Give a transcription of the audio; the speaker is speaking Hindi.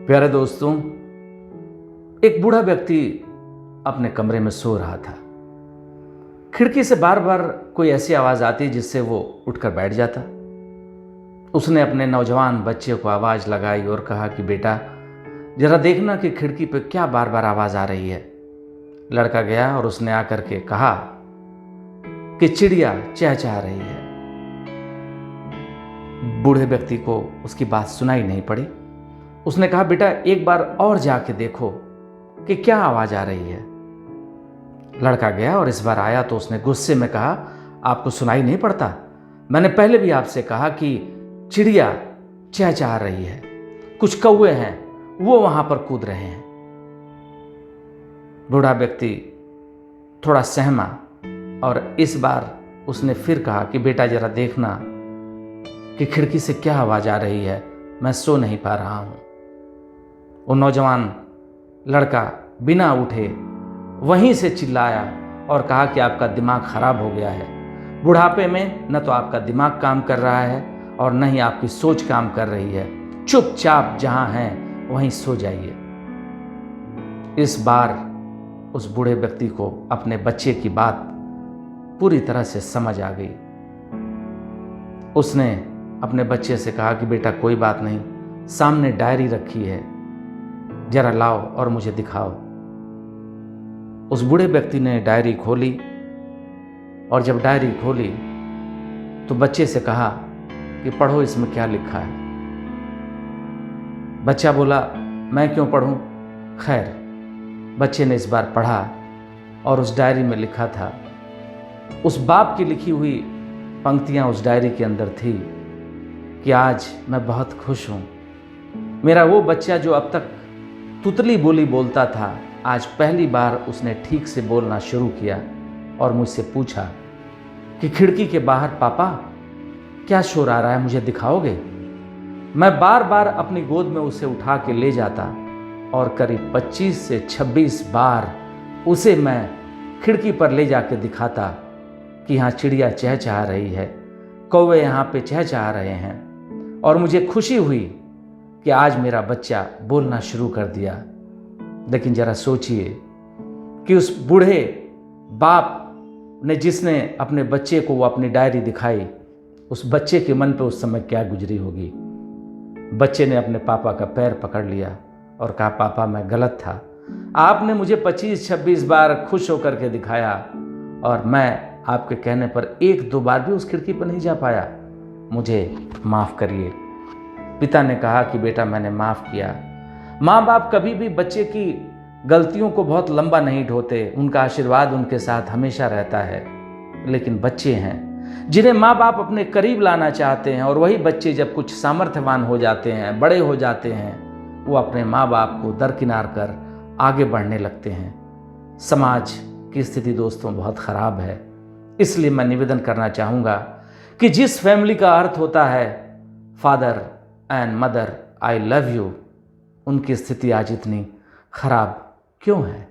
प्यारे दोस्तों, एक बूढ़ा व्यक्ति अपने कमरे में सो रहा था। खिड़की से बार बार कोई ऐसी आवाज़ आती जिससे वो उठकर बैठ जाता। उसने अपने नौजवान बच्चे को आवाज़ लगाई और कहा कि बेटा, जरा देखना कि खिड़की पे क्या बार बार आवाज़ आ रही है। लड़का गया और उसने आकर के कहा कि चिड़िया चहचहा रही है। बूढ़े व्यक्ति को उसकी बात सुनाई नहीं पड़ी। उसने कहा, बेटा एक बार और जाके देखो कि क्या आवाज़ आ रही है। लड़का गया और इस बार आया तो उसने गुस्से में कहा, आपको सुनाई नहीं पड़ता? मैंने पहले भी आपसे कहा कि चिड़िया चहचहा रही है, कुछ कौवे हैं वो वहां पर कूद रहे हैं। बूढ़ा व्यक्ति थोड़ा सहमा और इस बार उसने फिर कहा कि बेटा जरा देखना कि खिड़की से क्या आवाज़ आ रही है, मैं सो नहीं पा रहा हूं। वो नौजवान लड़का बिना उठे वहीं से चिल्लाया और कहा कि आपका दिमाग खराब हो गया है। बुढ़ापे में न तो आपका दिमाग काम कर रहा है और न ही आपकी सोच काम कर रही है। चुपचाप जहां हैं वहीं सो जाइए। इस बार उस बूढ़े व्यक्ति को अपने बच्चे की बात पूरी तरह से समझ आ गई। उसने अपने बच्चे से कहा कि बेटा कोई बात नहीं, सामने डायरी रखी है, जरा लाओ और मुझे दिखाओ। उस बूढ़े व्यक्ति ने डायरी खोली और जब डायरी खोली तो बच्चे से कहा कि पढ़ो इसमें क्या लिखा है। बच्चा बोला, मैं क्यों पढ़ूं? खैर, बच्चे ने इस बार पढ़ा और उस डायरी में लिखा था, उस बाप की लिखी हुई पंक्तियां उस डायरी के अंदर थी कि आज मैं बहुत खुश हूं। मेरा वो बच्चा जो अब तक तुतली बोली बोलता था, आज पहली बार उसने ठीक से बोलना शुरू किया और मुझसे पूछा कि खिड़की के बाहर पापा क्या शोर आ रहा है, मुझे दिखाओगे? मैं बार बार अपनी गोद में उसे उठा के ले जाता और करीब 25 से 26 बार उसे मैं खिड़की पर ले जाके दिखाता कि यहाँ चिड़िया चहचहा रही है, कौवे यहाँ पे चहचहा रहे हैं। और मुझे खुशी हुई कि आज मेरा बच्चा बोलना शुरू कर दिया। लेकिन जरा सोचिए कि उस बूढ़े बाप ने जिसने अपने बच्चे को वो अपनी डायरी दिखाई, उस बच्चे के मन पे उस समय क्या गुजरी होगी। बच्चे ने अपने पापा का पैर पकड़ लिया और कहा, पापा मैं गलत था, आपने मुझे 25-26 बार खुश होकर के दिखाया और मैं आपके कहने पर 1-2 बार भी उस खिड़की पर नहीं जा पाया, मुझे माफ़ करिए। पिता ने कहा कि बेटा मैंने माफ़ किया। माँ बाप कभी भी बच्चे की गलतियों को बहुत लंबा नहीं ढोते, उनका आशीर्वाद उनके साथ हमेशा रहता है। लेकिन बच्चे हैं जिन्हें माँ बाप अपने करीब लाना चाहते हैं और वही बच्चे जब कुछ सामर्थ्यवान हो जाते हैं, बड़े हो जाते हैं, वो अपने माँ बाप को दरकिनार कर आगे बढ़ने लगते हैं। समाज की स्थिति दोस्तों बहुत ख़राब है। इसलिए मैं निवेदन करना चाहूँगा कि जिस फैमिली का अर्थ होता है father and mother I love you, उनकी स्थिति आज इतनी खराब क्यों है?